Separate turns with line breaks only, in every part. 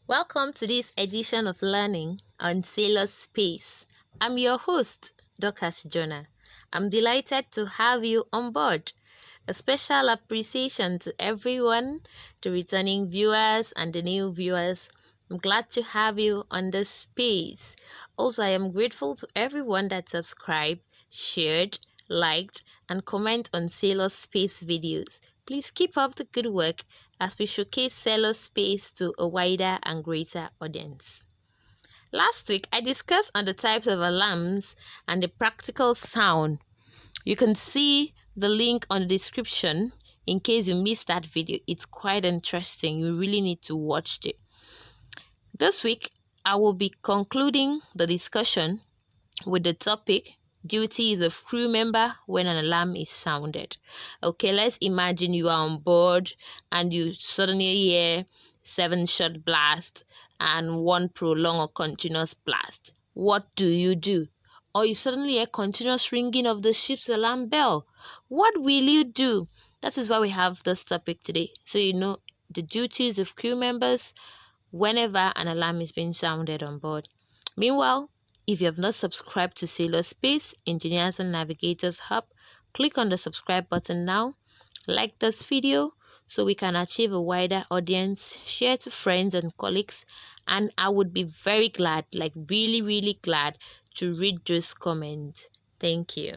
Welcome to this edition of Learning on Sailor Space. I'm your host, Dr. Jonah. I'm delighted to have you on board. A special appreciation to everyone, to returning viewers and the new viewers. I'm glad to have you on this space. Also, I am grateful to everyone that subscribed, shared, liked, and comment on Sailor Space videos. Please keep up the good work as we showcase Sailor Space to a wider and greater audience. Last week, I discussed on the types of alarms and the practical sound. You can see the link on the description in case you missed that video. It's quite interesting. You really need to watch it. This week, I will be concluding the discussion with the topic duties of crew member when an alarm is sounded. Okay, let's imagine you are on board and you suddenly hear 7 short blast and 1 prolonged or continuous blast. What do you do? Or you suddenly hear continuous ringing of the ship's alarm bell. What will you do? That is why we have this topic today. So you know the duties of crew members whenever an alarm is being sounded on board. Meanwhile, if you have not subscribed to Sailor Space Engineers and Navigators Hub, click on the subscribe button now, like this video so we can achieve a wider audience, share to friends and colleagues, and I would be very glad, like really glad to read those comments. Thank you.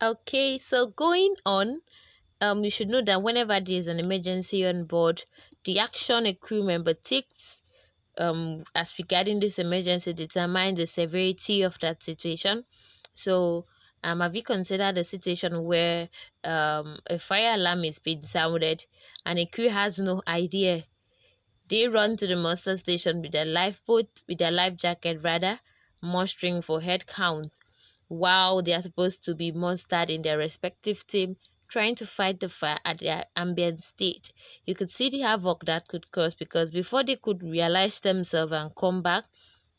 Okay, so going on, you should know that whenever there is an emergency on board, the action a crew member takes as regarding this emergency determines the severity of that situation. So have you considered a situation where a fire alarm is being sounded and a crew has no idea? They run to the muster station with their lifeboat, with their life jacket rather, mustering for head count, while they are supposed to be mustered in their respective team, trying to fight the fire at their ambient state. You could see the havoc that could cause, because before they could realize themselves and come back,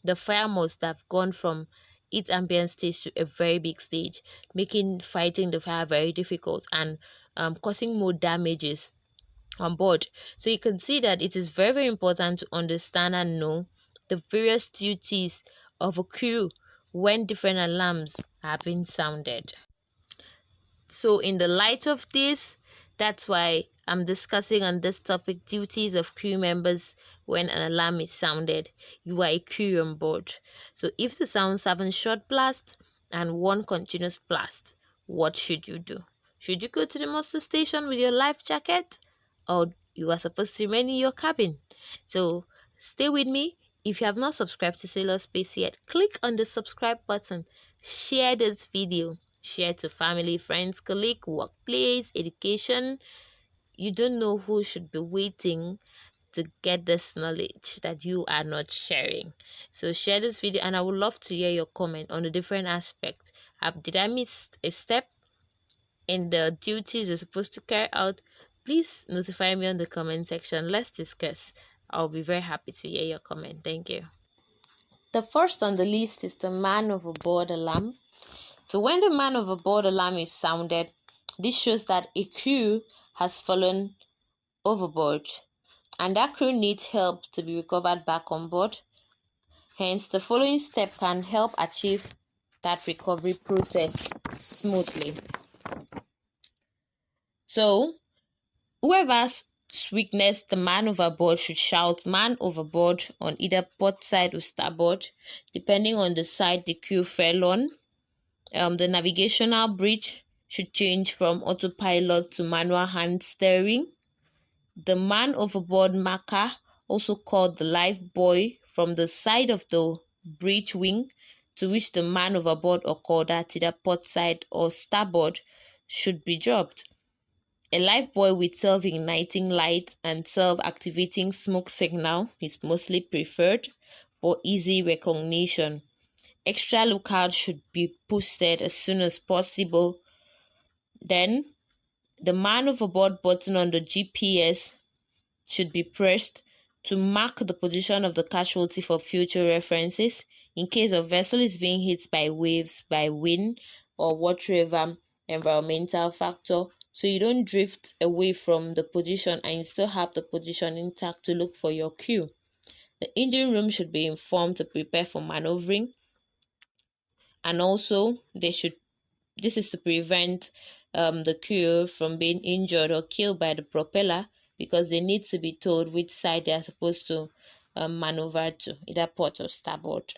the fire must have gone from its ambient stage to a very big stage, making fighting the fire very difficult and causing more damages on board. So you can see that it is very important to understand and know the various duties of a crew when different alarms are being sounded. So in the light of this, that's why I'm discussing on this topic, duties of crew members when an alarm is sounded. You are a crew on board. So if the sound 7 short blasts and 1 continuous blast, what should you do? Should you go to the muster station with your life jacket, or you are supposed to remain in your cabin? So stay with me. If you have not subscribed to Sailor Space yet, click on the subscribe button. Share this video. Share to family, friends, colleague, workplace, education. You don't know who should be waiting to get this knowledge that you are not sharing. So share this video, and I would love to hear your comment on the different aspects. Did I miss a step in the duties you're supposed to carry out? Please notify me on the comment section. Let's discuss. I'll be very happy to hear your comment. Thank you. The first on the list is the man overboard alarm. So when the man overboard alarm is sounded, this shows that a crew has fallen overboard and that crew needs help to be recovered back on board. Hence, the following step can help achieve that recovery process smoothly. So, whoever's witnessed the man overboard should shout "man overboard" on either port side or starboard, depending on the side the crew fell on. The navigational bridge should change from autopilot to manual hand steering. The man overboard marker, also called the life buoy, from the side of the bridge wing to which the man overboard occurred at either port side or starboard, should be dropped. A life buoy with self-igniting light and self-activating smoke signal is mostly preferred for easy recognition. Extra lookouts should be posted as soon as possible. Then, the man overboard button on the GPS should be pressed to mark the position of the casualty for future references in case a vessel is being hit by waves, by wind, or whatever environmental factor so you don't drift away from the position and you still have the position intact to look for your crew. The engine room should be informed to prepare for maneuvering, and also this is to prevent the crew from being injured or killed by the propeller, because they need to be told which side they are supposed to maneuver to, either port or starboard.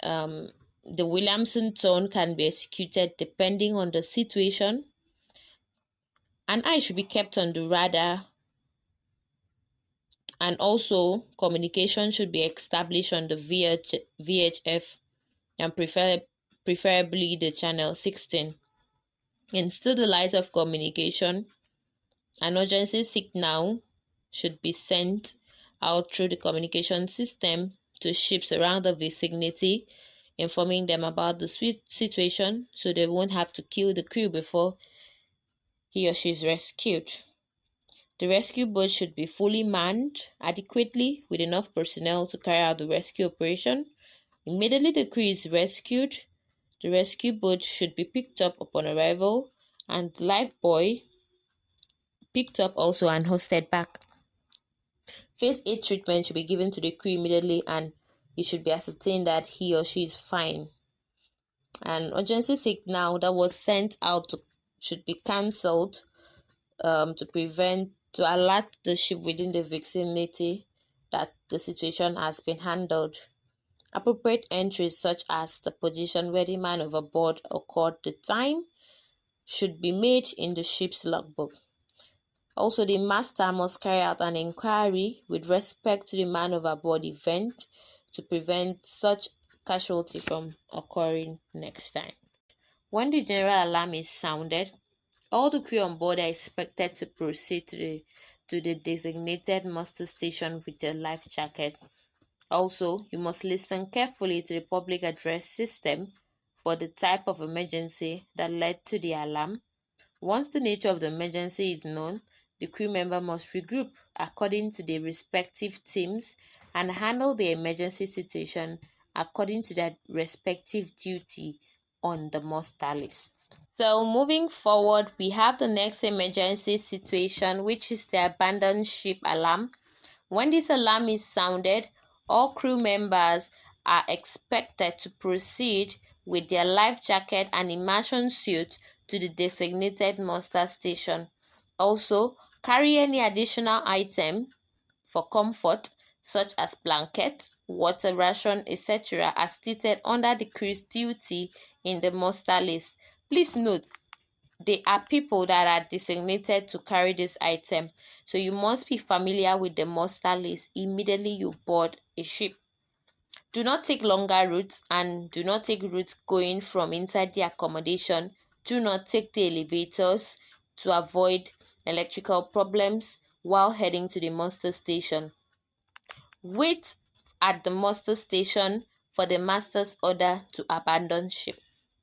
The Williamson turn can be executed depending on the situation. An eye should be kept on the radar, and also communication should be established on the VHF, and preferably the channel 16. Instill the light of communication. An urgency signal should be sent out through the communication system to ships around the vicinity, informing them about the situation so they won't have to kill the crew before he or she is rescued. The rescue boat should be fully manned adequately with enough personnel to carry out the rescue operation. Immediately the crew is rescued, the rescue boat should be picked up upon arrival, and the lifebuoy picked up also and hosted back. First aid treatment should be given to the crew immediately, and it should be ascertained that he or she is fine. An urgency signal that was sent out should be cancelled to alert the ship within the vicinity that the situation has been handled. Appropriate entries such as the position where the man overboard occurred, the time, should be made in the ship's logbook. Also, the master must carry out an inquiry with respect to the man overboard event to prevent such casualty from occurring next time. When the general alarm is sounded, all the crew on board are expected to proceed to the designated muster station with their life jacket. Also, you must listen carefully to the public address system for the type of emergency that led to the alarm. Once the nature of the emergency is known, the crew member must regroup according to their respective teams and handle the emergency situation according to their respective duty on the muster list. So moving forward, we have the next emergency situation, which is the abandoned ship alarm. When this alarm is sounded, all crew members are expected to proceed with their life jacket and immersion suit to the designated muster station. Also, carry any additional item for comfort, such as blanket, water ration, etc., as stated under the crew's duty in the muster list. Please note, they are people that are designated to carry this item, so you must be familiar with the muster list immediately you board a ship. Do not take longer routes, and do not take routes going from inside the accommodation. Do not take the elevators to avoid electrical problems while heading to the muster station. Wait at the muster station for the master's order to abandon ship.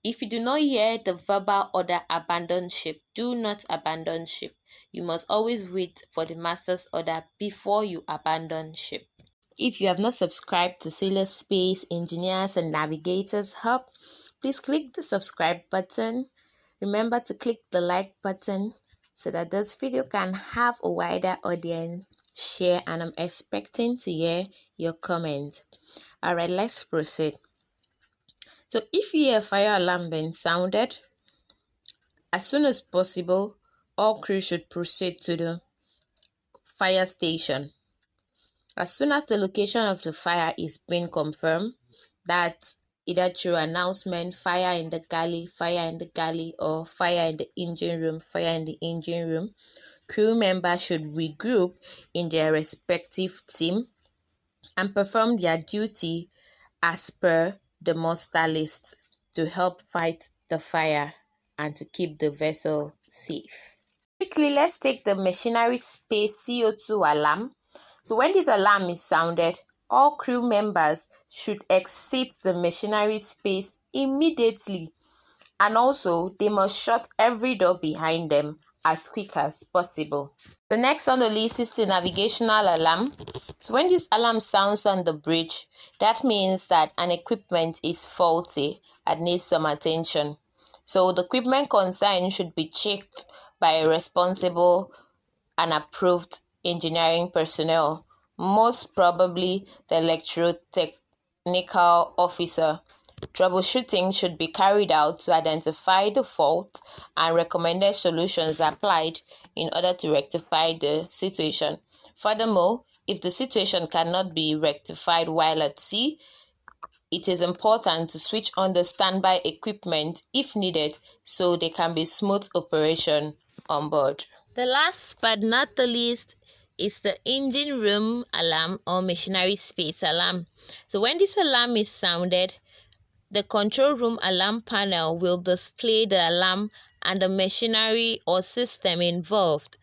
If you do not hear the verbal order abandon ship, do not abandon ship. You must always wait for the master's order before you abandon ship. If you have not subscribed to Sailor Space Engineers and Navigators Hub, please click the subscribe button. Remember to click the like button so that this video can have a wider audience. Share, and I'm expecting to hear your comment. Alright, let's proceed. So if you hear a fire alarm being sounded, as soon as possible, all crew should proceed to the fire station. As soon as the location of the fire is being confirmed, that's either through announcement, fire in the galley, or fire in the engine room, crew members should regroup in their respective team and perform their duty as per the muster list to help fight the fire and to keep the vessel safe. Quickly, let's take the machinery space CO2 alarm. So when this alarm is sounded, all crew members should exit the machinery space immediately, and also they must shut every door behind them as quick as possible. The next on the list is the navigational alarm. So when this alarm sounds on the bridge, that means that an equipment is faulty and needs some attention. So the equipment concerned should be checked by a responsible and approved engineering personnel, most probably the electrotechnical officer. Troubleshooting should be carried out to identify the fault and recommended solutions applied in order to rectify the situation. Furthermore, if the situation cannot be rectified while at sea, it is important to switch on the standby equipment if needed so there can be smooth operation on board. The last but not the least is the engine room alarm or machinery space alarm. So when this alarm is sounded, the control room alarm panel will display the alarm and the machinery or system involved.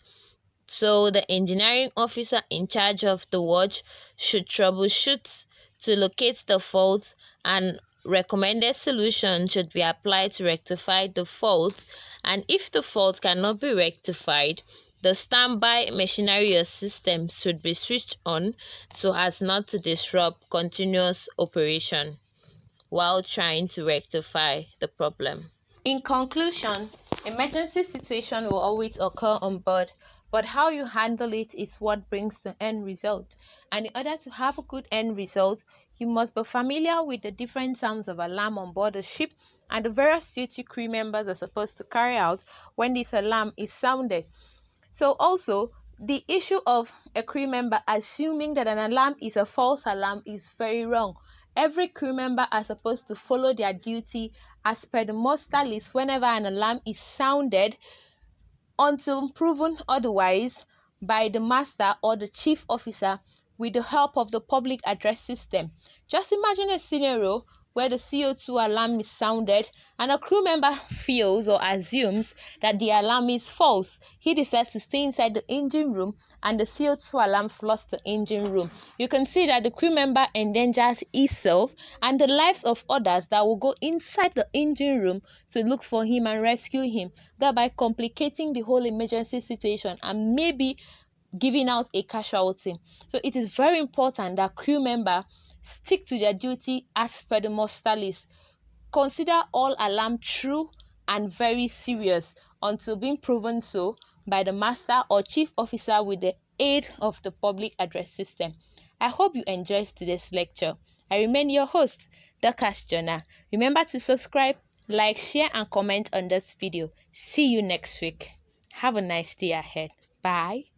So the engineering officer in charge of the watch should troubleshoot to locate the fault, and recommended solution should be applied to rectify the fault. And if the fault cannot be rectified, the standby machinery or system should be switched on so as not to disrupt continuous operation while trying to rectify the problem. In conclusion, emergency situation will always occur on board, but how you handle it is what brings the end result. And in order to have a good end result, you must be familiar with the different sounds of alarm on board the ship and the various duty crew members are supposed to carry out when this alarm is sounded. So also, the issue of a crew member assuming that an alarm is a false alarm is very wrong. Every crew member are supposed to follow their duty as per the muster list whenever an alarm is sounded until proven otherwise by the master or the chief officer with the help of the public address system. Just imagine a scenario where the CO2 alarm is sounded and a crew member feels or assumes that the alarm is false. He decides to stay inside the engine room and the CO2 alarm floods the engine room. You can see that the crew member endangers himself and the lives of others that will go inside the engine room to look for him and rescue him, thereby complicating the whole emergency situation and maybe giving out a casualty. So it is very important that crew members stick to their duty as per the muster list. Consider all alarm true and very serious until being proven so by the master or chief officer with the aid of the public address system. I hope you enjoyed today's lecture. I remain your host, Dorcas Jonah. Remember to subscribe, like, share and comment on this video. See you next week. Have a nice day ahead. Bye.